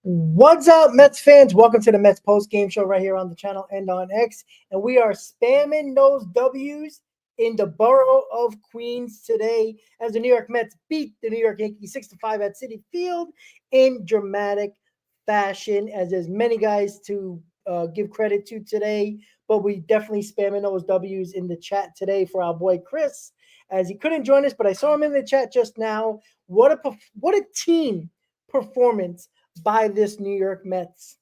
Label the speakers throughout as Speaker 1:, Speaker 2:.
Speaker 1: What's up, Mets fans? Welcome to the Mets PostGame Show right here on the channel and on X. And we are spamming those W's in the borough of Queens today as the New York Mets beat the New York Yankees 6-5 at CitiField in dramatic fashion, as there's many guys to give credit to today. But we definitely spamming those W's in the chat today for our boy Chris, as he couldn't join us, but I saw him in the chat just now. What a team performance by this New York Mets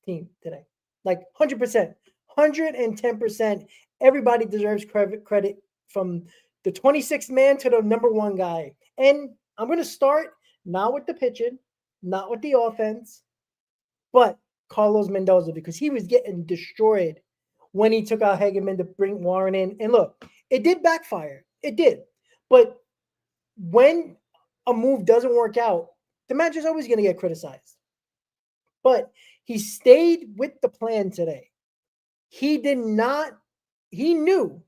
Speaker 1: team today. Like 100%, 110%. Everybody deserves credit from the 26th man to the number one guy. And I'm going to start not with the pitching, not with the offense, but Carlos Mendoza, because he was getting destroyed when he took out Hageman to bring Warren in. And look, it did backfire. It did. But when a move doesn't work out, the manager's always going to get criticized. But he stayed with the plan today. He knew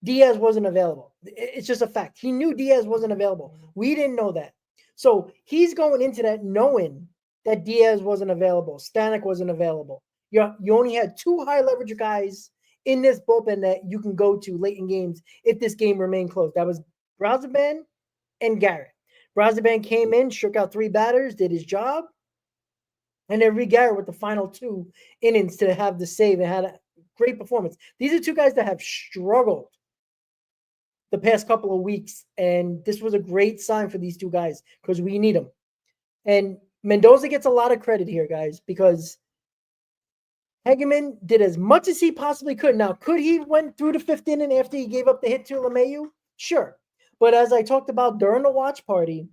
Speaker 1: Diaz wasn't available. It's just a fact. He knew Diaz wasn't available. We didn't know that. So he's going into that knowing that Diaz wasn't available. Stanek wasn't available. You only had two high leverage guys in this bullpen that you can go to late in games if this game remained close. That was Brazaban and Garrett. Brazaban came in, shook out three batters, did his job. And then Reed Garrett with the final 2 innings to have the save and had a great performance. These are two guys that have struggled the past couple of weeks. And this was a great sign for these two guys because we need them. And Mendoza gets a lot of credit here, guys, because Hageman did as much as he possibly could. Now, could he went through the 5th inning after he gave up the hit to LeMahieu? Sure. But as I talked about during the watch party,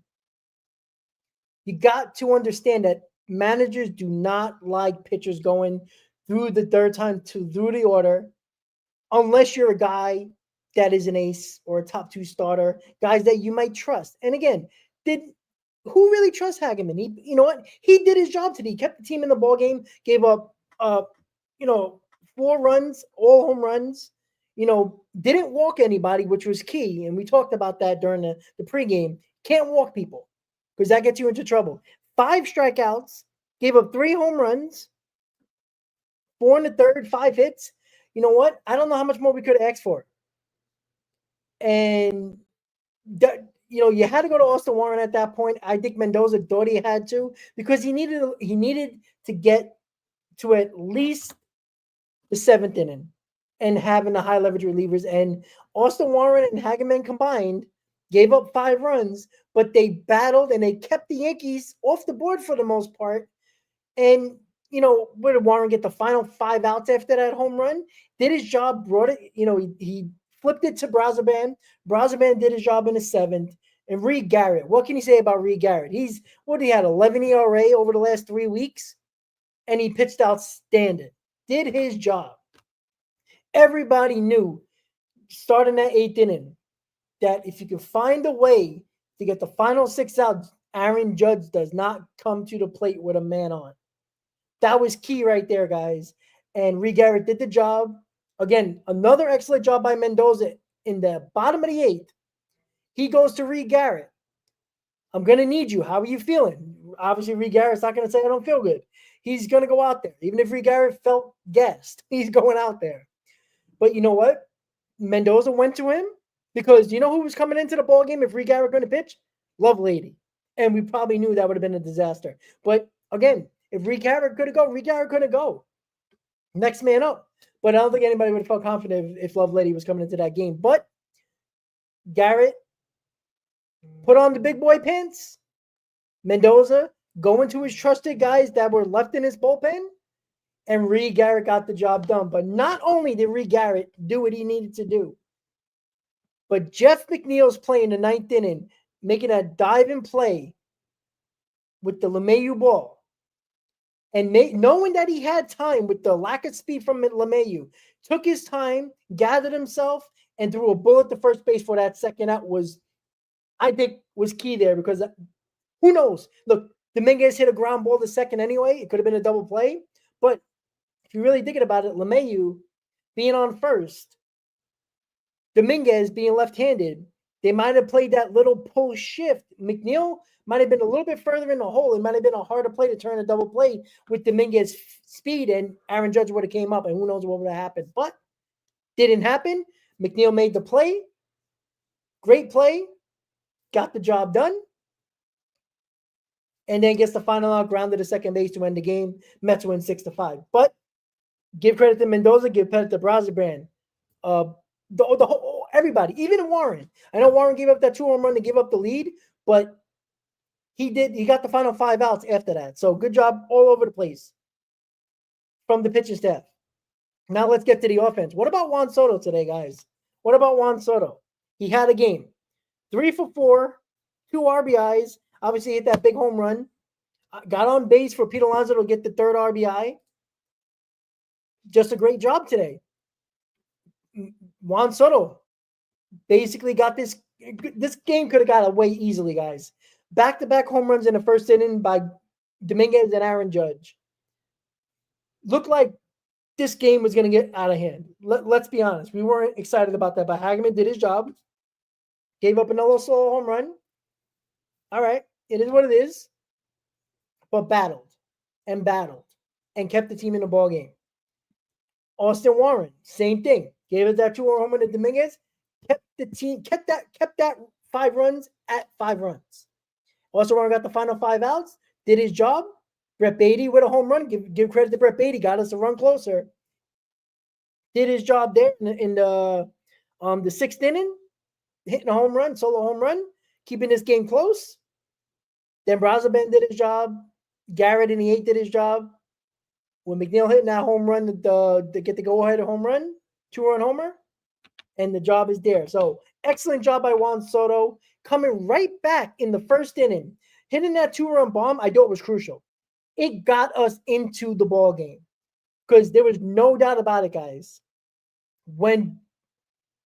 Speaker 1: you got to understand that managers do not like pitchers going through the third time through the order unless you're a guy that is an ace or a top 2 starter, guys that you might trust. And again, who really trusts Hageman? You know what? He did his job today. He kept the team in the ball game, gave up 4 runs, all home runs. Didn't walk anybody, which was key. And we talked about that during the pregame. Can't walk people because that gets you into trouble. 5 strikeouts, gave up 3 home runs, 4 in the third, 5 hits. You know what? I don't know how much more we could have asked for. And you had to go to Austin Warren at that point. I think Mendoza thought he had to because he needed to get to at least the 7th inning and having the high leverage relievers. And Austin Warren and Hageman combined gave up 5 runs, but they battled and they kept the Yankees off the board for the most part. And, where did Warren get the final 5 outs after that home run? Did his job, brought it, he flipped it to Brazaban. Brazaban did his job in the 7th. And Reed Garrett, what can you say about Reed Garrett? He had 11 ERA over the last 3 weeks, and he pitched outstanding. Did his job. Everybody knew, starting that 8th inning, that if you can find a way to get the final 6 out, Aaron Judge does not come to the plate with a man on. That was key right there, guys. And Reed Garrett did the job. Again, another excellent job by Mendoza in the bottom of the 8th. He goes to Reed Garrett. I'm going to need you. How are you feeling? Obviously, Reed Garrett's not going to say, I don't feel good. He's going to go out there. Even if Reed Garrett felt gassed, he's going out there. But you know what? Mendoza went to him. Because you know who was coming into the ballgame if Reed Garrett going to pitch? Lovelady. And we probably knew that would have been a disaster. But again, if Reed Garrett could have go, Reed Garrett could have go. Next man up. But I don't think anybody would have felt confident if Lovelady was coming into that game. But Garrett put on the big boy pants. Mendoza going to his trusted guys that were left in his bullpen. And Reed Garrett got the job done. But not only did Reed Garrett do what he needed to do, but Jeff McNeil's playing the 9th inning, making a diving play with the LeMahieu ball. And knowing that he had time with the lack of speed from LeMahieu, took his time, gathered himself, and threw a bullet to first base for that second out was key there because who knows? Look, Dominguez hit a ground ball to second anyway. It could have been a double play. But if you're really thinking about it, LeMahieu being on first, Dominguez being left-handed, They might have played that little pull shift. McNeil might have been a little bit further in the hole. It might have been a harder play to turn a double play with Dominguez speed, and Aaron Judge would have came up, and who knows what would have happened. But didn't happen. McNeil made the play. Great play. Got the job done. And then gets the final out, grounded to second base to end the game. Mets win 6-5. But give credit to Mendoza, give credit to Brazibrand. The whole everybody, even Warren. I know Warren gave up that 2-home run to give up the lead, but he got the final 5 outs after that. So good job all over the place from the pitching staff. Now let's get to the offense. What about Juan Soto today, guys? What about Juan Soto? He had a game. 3 for 4, 2 RBIs. Obviously hit that big home run. Got on base for Pete Alonso to get the 3rd RBI. Just a great job today. Juan Soto basically got this. This game could have got away easily, guys. Back-to-back home runs in the first inning by Dominguez and Aaron Judge. Looked like this game was going to get out of hand. Let's be honest. We weren't excited about that, but Hageman did his job. Gave up another solo home run. All right. It is what it is. But battled and kept the team in the ball game. Austin Warren, same thing. Gave it that 2-home run to Dominguez. Kept the team, kept that 5 runs at 5 runs. Austin Warren got the final 5 outs. Did his job. Brett Beatty with a home run. Give credit to Brett Beatty. Got us a run closer. Did his job there in the 6th inning. Hitting a home run, solo home run. Keeping this game close. Then Brazibrand did his job. Garrett in the 8th did his job. When McNeil hitting that home run to get the go-ahead home run, 2-run homer, and the job is there. So excellent job by Juan Soto. Coming right back in the 1st inning. Hitting that 2-run bomb, I thought was crucial. It got us into the ball game because there was no doubt about it, guys. When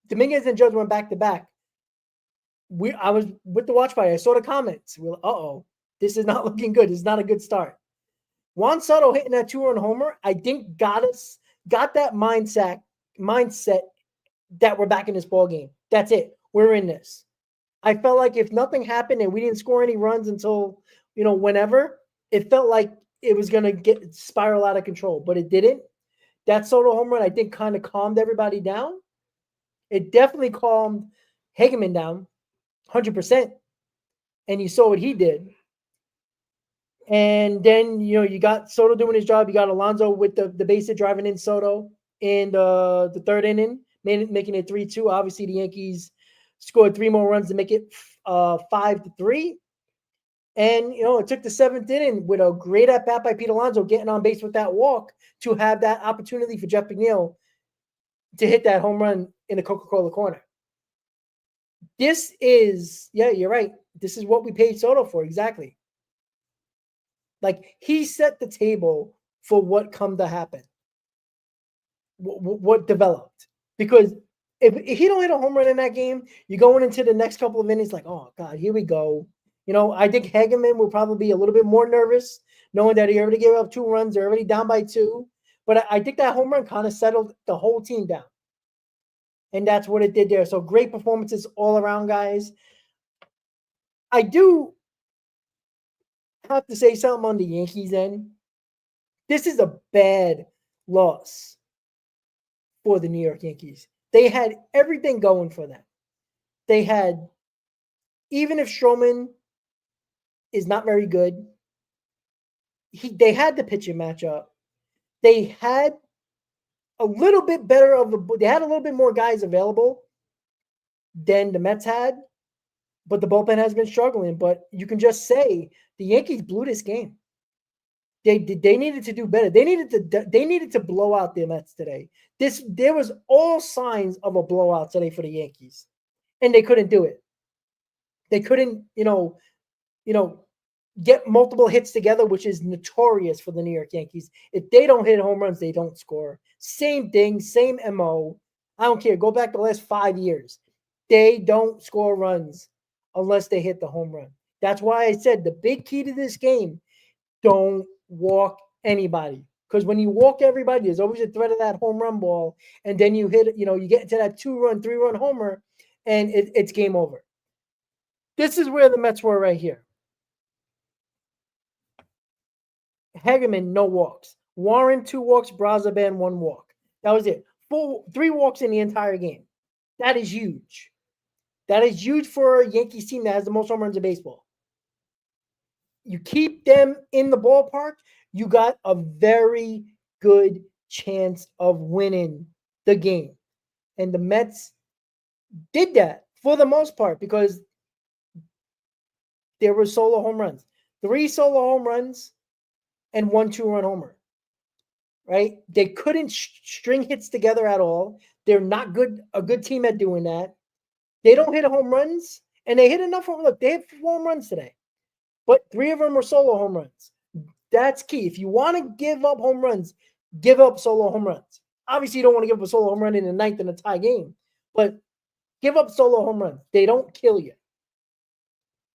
Speaker 1: Dominguez and Judge went back-to-back, I was with the watch party. I saw the comments. We were, this is not looking good. This is not a good start. Juan Soto hitting that 2-run homer, I think got that mindset that we're back in this ball game. That's it. We're in this. I felt like if nothing happened and we didn't score any runs until, whenever, it felt like it was going to spiral out of control, but it didn't. That Soto home run, I think, kind of calmed everybody down. It definitely calmed Hageman down 100%. And you saw what he did. And then, you got Soto doing his job. You got Alonso with the base hit driving in Soto in the 3rd inning, making it 3-2. Obviously, the Yankees scored 3 more runs to make it 5-3. And, it took the 7th inning with a great at-bat by Pete Alonso getting on base with that walk to have that opportunity for Jeff McNeil to hit that home run in the Coca-Cola corner. This is, you're right. This is what we paid Soto for, exactly. Like, he set the table for what come to happen, what developed. Because if he don't hit a home run in that game, you're going into the next couple of innings like, oh, God, here we go. I think Hageman will probably be a little bit more nervous, knowing that he already gave up 2 runs. They're already down by 2. But I think that home run kind of settled the whole team down. And that's what it did there. So great performances all around, guys. I do have to say something on the Yankees end. This is a bad loss for the New York Yankees. They had everything going for them. They had, even if Stroman is not very good, they had the pitching matchup. They had a little bit better they had a little bit more guys available than the Mets had, but the bullpen has been struggling. But you can just say the Yankees blew this game. They needed to do better. They needed to blow out the Mets today. There was all signs of a blowout today for the Yankees, and they couldn't do it. They couldn't, get multiple hits together, which is notorious for the New York Yankees. If they don't hit home runs, they don't score. Same thing, same MO. I don't care. Go back the last 5 years. They don't score runs unless they hit the home run. That's why I said the big key to this game, don't walk anybody. Because when you walk everybody, there's always a threat of that home run ball. And then you hit, you get into that 2-run, 3-run homer, and it's game over. This is where the Mets were right here. Hageman, no walks. Warren, 2 walks. Brazaban, 1 walk. That was it. 3 walks in the entire game. That is huge. That is huge for a Yankees team that has the most home runs in baseball. You keep them in the ballpark, you got a very good chance of winning the game. And the Mets did that for the most part because there were solo home runs. 3 solo home runs and 1 2-run homer. Right? They couldn't string hits together at all. They're not a good team at doing that. They don't hit home runs, and they hit enough. Look, they hit 4 home runs today, but 3 of them were solo home runs. That's key. If you want to give up home runs, give up solo home runs. Obviously, you don't want to give up a solo home run in the 9th in a tie game, but give up solo home runs. They don't kill you.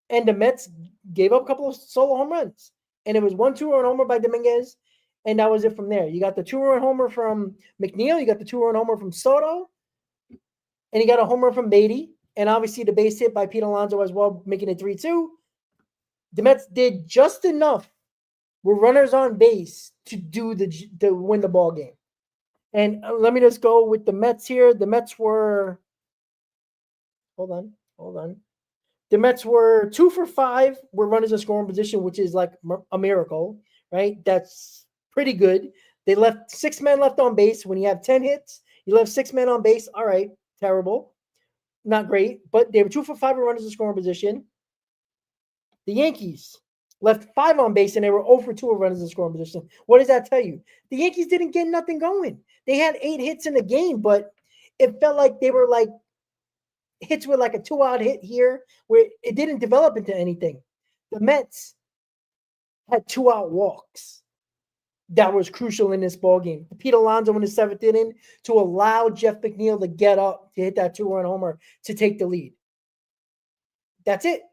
Speaker 1: And the Mets gave up a couple of solo home runs, and it was 1 2-run homer by Dominguez, and that was it from there. You got the 2-run homer from McNeil, you got the 2-run homer from Soto, and you got a homer from Beatty, and obviously the base hit by Pete Alonso as well, making it 3-2. The Mets did just enough with runners on base to win the ball game. And let me just go with the Mets here. The Mets were hold on. The Mets were 2 for 5 with runners in scoring position, which is like a miracle, right? That's pretty good. They left 6 men left on base. When you have 10 hits, you left 6 men on base. All right, terrible. Not great, but they were 2 for 5 with runners in scoring position. The Yankees left 5 on base, and they were 0 for 2 with runners in scoring position. What does that tell you? The Yankees didn't get nothing going. They had 8 hits in the game, but it felt like they were like hits with like a 2-out hit here where it didn't develop into anything. The Mets had 2-out walks. That was crucial in this ball game. Pete Alonso in the 7th inning to allow Jeff McNeil to get up to hit that 2-run homer to take the lead. That's it.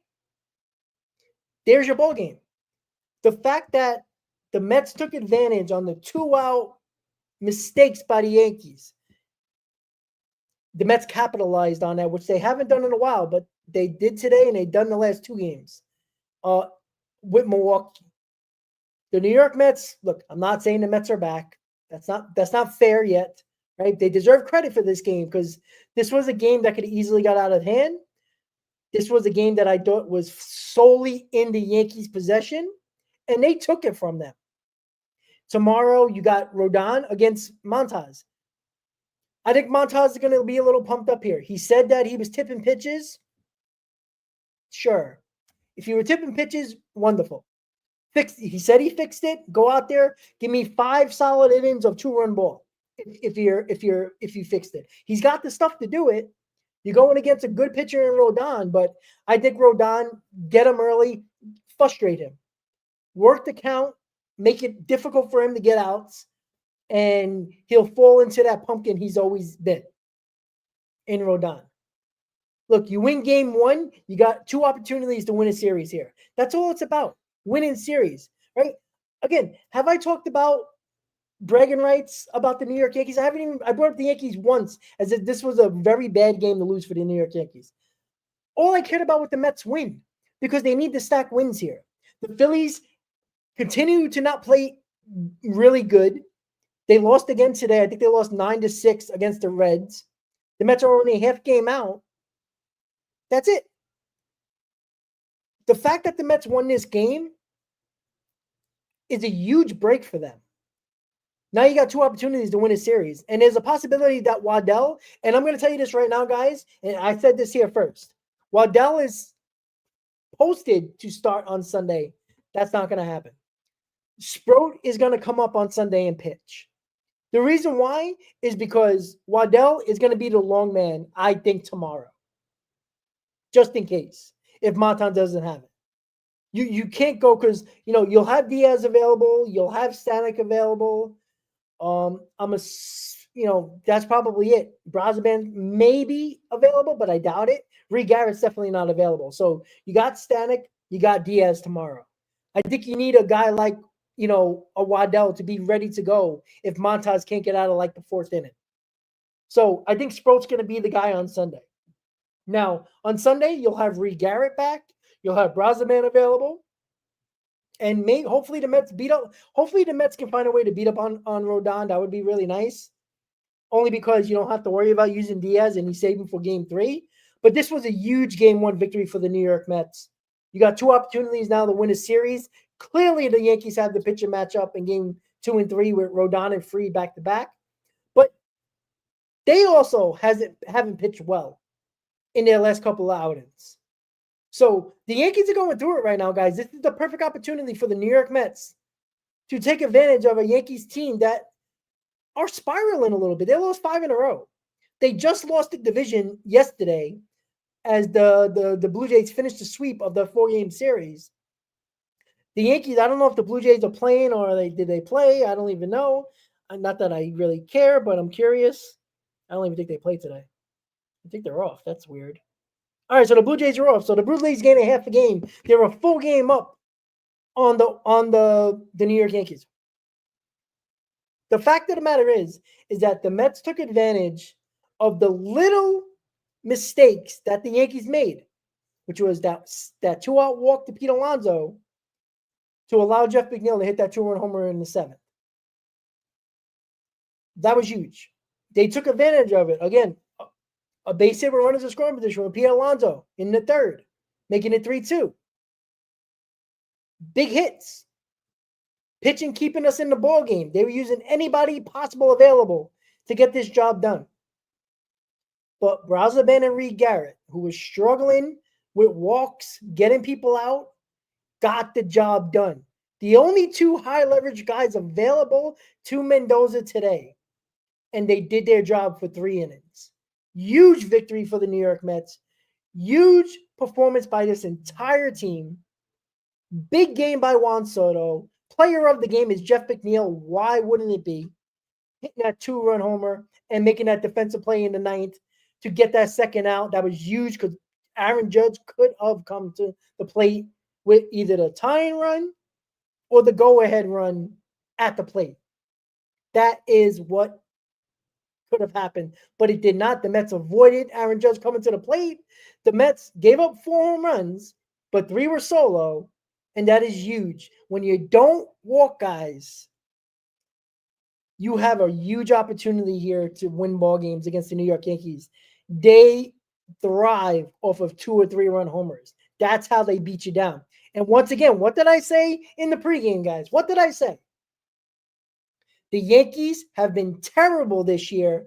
Speaker 1: There's your ball game. The fact that the Mets took advantage on the 2-out mistakes by the Yankees, the Mets capitalized on that, which they haven't done in a while, but they did today, and they've done the last 2 games with Milwaukee. The New York Mets, look, I'm not saying the Mets are back. That's not fair yet, right? They deserve credit for this game because this was a game that could have easily got out of hand. This was a game that I thought was solely in the Yankees' possession, and they took it from them. Tomorrow, you got Rodon against Montas. I think Montas is going to be a little pumped up here. He said that he was tipping pitches. Sure. If you were tipping pitches, wonderful. He said he fixed it. Go out there, give me 5 solid innings of 2-run ball. If you fixed it, he's got the stuff to do it. You're going against a good pitcher in Rodon, but I think Rodon, get him early, frustrate him, work the count, make it difficult for him to get outs, and he'll fall into that pumpkin he's always been in Rodon. Look, you win game 1, you got 2 opportunities to win a series here. That's all it's about. Winning series, right? Again, have I talked about bragging rights about the New York Yankees? I brought up the Yankees once as if this was a very bad game to lose for the New York Yankees. All I cared about was the Mets win because they need to stack wins here. The Phillies continue to not play really good. They lost again today. I think they lost 9-6 against the Reds. The Mets are only a half game out. That's it. The fact that the Mets won this game is a huge break for them. Now you got 2 opportunities to win a series. And there's a possibility that Waddell, and I'm going to tell you this right now, guys, and I said this here first. Waddell is posted to start on Sunday. That's not going to happen. Sproat is going to come up on Sunday and pitch. The reason why is because Waddell is going to be the long man, I think, tomorrow. Just in case. If Matan doesn't have it. You can't go because, you'll have Diaz available. You'll have Stanek available. That's probably it. Brazaban may be available, but I doubt it. Reed Garrett's definitely not available. So you got Stanek, you got Diaz tomorrow. I think you need a guy like, a Waddell to be ready to go if Montas can't get out of like the 4th inning. So I think Sproat's going to be the guy on Sunday. Now, on Sunday, you'll have Reed Garrett back. You'll have Brazaman available. And hopefully the Mets beat up. Hopefully the Mets can find a way to beat up on Rodon. That would be really nice. Only because you don't have to worry about using Diaz and you save him for game 3. But this was a huge game 1 victory for the New York Mets. You got 2 opportunities now to win a series. Clearly, the Yankees have the pitcher matchup in game 2 and 3 with Rodon and Fried back to back. But they also haven't pitched well in their last couple of outings. So the Yankees are going through it right now, guys. This is the perfect opportunity for the New York Mets to take advantage of a Yankees team that are spiraling a little bit. They lost 5 in a row. They just lost the division yesterday as the Blue Jays finished the sweep of the 4-game series. The Yankees, I don't know if the Blue Jays are playing or did they play. I don't even know. Not that I really care, but I'm curious. I don't even think they played today. I think they're off. That's weird. All right, so the Blue Jays are off. So the Blue Jays gained a half a game. They're a full game up on the New York Yankees. The fact of the matter is that the Mets took advantage of the little mistakes that the Yankees made, which was that 2-out walk to Pete Alonso to allow Jeff McNeil to hit that 2-run homer in the 7th. That was huge. They took advantage of it. Again, a base hit with runners in scoring position with Pete Alonso in the 3rd, making it 3-2. Big hits. Pitching keeping us in the ball game. They were using anybody possible available to get this job done. But Brazaban and Reed Garrett, who was struggling with walks, getting people out, got the job done. The only 2 high leverage guys available to Mendoza today. And they did their job for 3 innings. Huge victory for the New York Mets. Huge performance by this entire team. Big game by Juan Soto. Player of the game is Jeff McNeil. Why wouldn't it be? Hitting that 2-run homer and making that defensive play in the 9th to get that 2nd out. That was huge because Aaron Judge could have come to the plate with either the tying run or the go-ahead run at the plate. That is what could have happened, but it did not. The Mets avoided Aaron Judge coming to the plate. The Mets gave up 4 home runs, but 3 were solo, and that is huge. When you don't walk guys, you have a huge opportunity here to win ball games against the New York Yankees. They thrive off of 2 or 3 run homers. That's how they beat you down. And once again, what did I say in the pregame, guys? What did I say? The Yankees have been terrible this year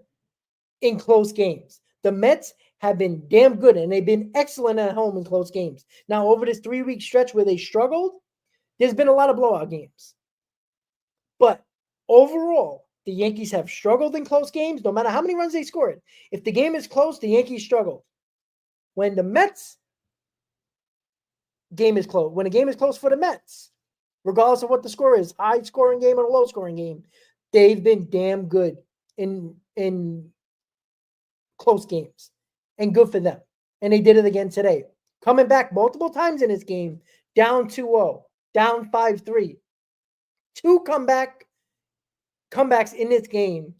Speaker 1: in close games. The Mets have been damn good, and they've been excellent at home in close games. Now, over this 3-week stretch where they struggled, there's been a lot of blowout games. But overall, the Yankees have struggled in close games, no matter how many runs they scored. If the game is close, the Yankees struggle. When the Mets game is close, when a game is close for the Mets, regardless of what the score is, high-scoring game or a low-scoring game, they've been damn good in close games. And good for them. And they did it again today. Coming back multiple times in this game, down 2-0, down 5-3. 2 comebacks in this game,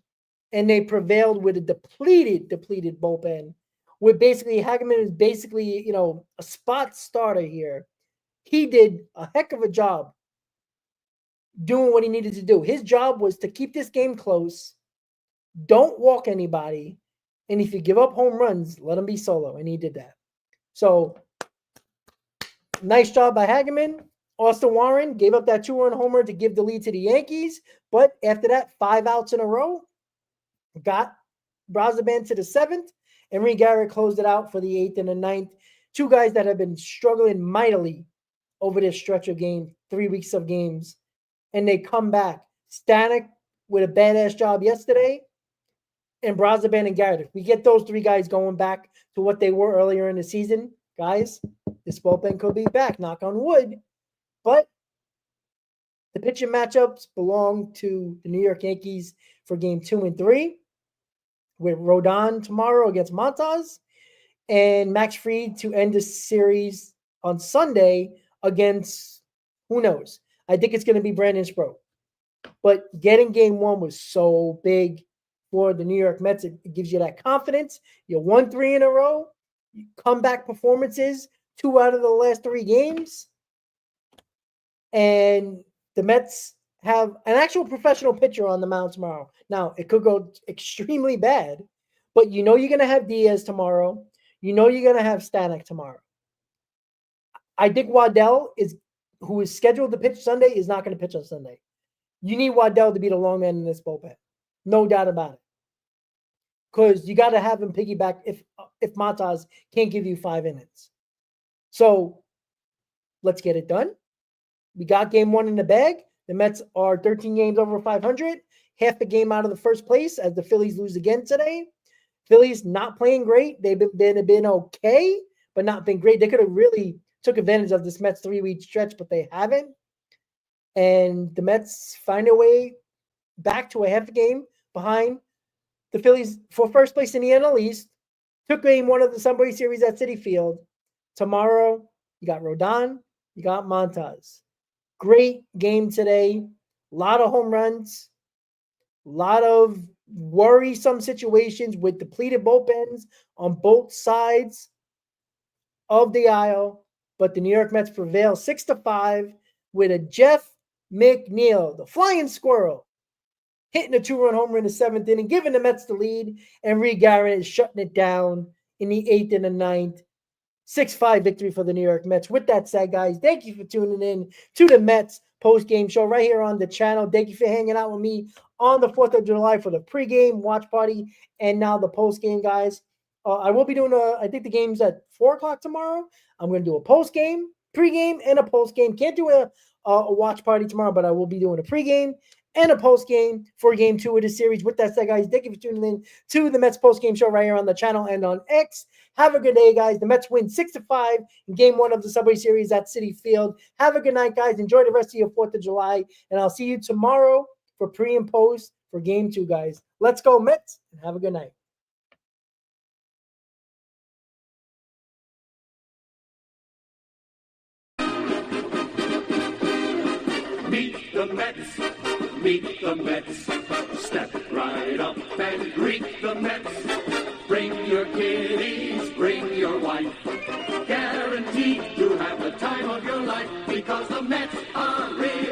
Speaker 1: and they prevailed with a depleted bullpen. With basically Hageman is basically, a spot starter here. He did a heck of a job doing what he needed to do. His job was to keep this game close, don't walk anybody, and if you give up home runs, let him be solo, and he did that. So, nice job by Hageman. Austin Warren gave up that 2-run homer to give the lead to the Yankees, but after that, 5 outs in a row, got Brazaban to the 7th, and Reed Garrett closed it out for the 8th and the 9th. 2 guys that have been struggling mightily over this stretch of games, 3 weeks of games, and they come back. Stanek with a badass job yesterday, and Brazaban and Garrett. If we get those 3 guys going back to what they were earlier in the season, guys, this bullpen could be back, knock on wood. But the pitching matchups belong to the New York Yankees for game 2 and 3, with Rodon tomorrow against Montas and Max Fried to end the series on Sunday against, who knows? I think it's going to be Brandon Sproat. But getting game 1 was so big for the New York Mets. It gives you that confidence. You won 3 in a row. comeback performances 2 out of the last 3 games. And the Mets have an actual professional pitcher on the mound tomorrow. Now, it could go extremely bad, but you're going to have Diaz tomorrow. You're going to have Stanek tomorrow. I think Waddell, who is scheduled to pitch Sunday, is not going to pitch on Sunday. You need Waddell to be the long man in this bullpen. No doubt about it. Because you got to have him piggyback if Matas can't give you 5 innings. So let's get it done. We got game 1 in the bag. The Mets are 13 games over 500, half a game out of the first place as the Phillies lose again today. Phillies not playing great. They've been okay, but not been great. They could have really took advantage of this Mets 3-week stretch, but they haven't. And the Mets find a way back to a half a game behind the Phillies for first place in the NL East. Took game 1 of the Subway Series at CitiField. Tomorrow, you got Rodon, you got Montas. Great game today. A lot of home runs. A lot of worrisome situations with depleted bullpens on both sides of the aisle. But the New York Mets prevail 6-5 with a Jeff McNeil, the flying squirrel, hitting a 2-run homer in the 7th inning, giving the Mets the lead, and Reed Garrett is shutting it down in the 8th and the 9th. 6-5 victory for the New York Mets. With that said, guys, thank you for tuning in to the Mets post-game show right here on the channel. Thank you for hanging out with me on the 4th of July for the pregame watch party and now the postgame, guys. I will be doing I think the game's at 4 o'clock tomorrow. I'm going to do a postgame, pregame, and a postgame. Can't do a watch party tomorrow, but I will be doing a pregame and a postgame for game 2 of the series. With that said, guys, thank you for tuning in to the Mets postgame show right here on the channel and on X. Have a good day, guys. The Mets win 6-5 in game 1 of the Subway Series at CitiField. Have a good night, guys. Enjoy the rest of your 4th of July, and I'll see you tomorrow for pre and post for game 2, guys. Let's go, Mets, and have a good night.
Speaker 2: Meet the Mets, meet the Mets. Step right up and greet the Mets. Bring your kiddies, bring your wife. Guaranteed to have the time of your life because the Mets are real.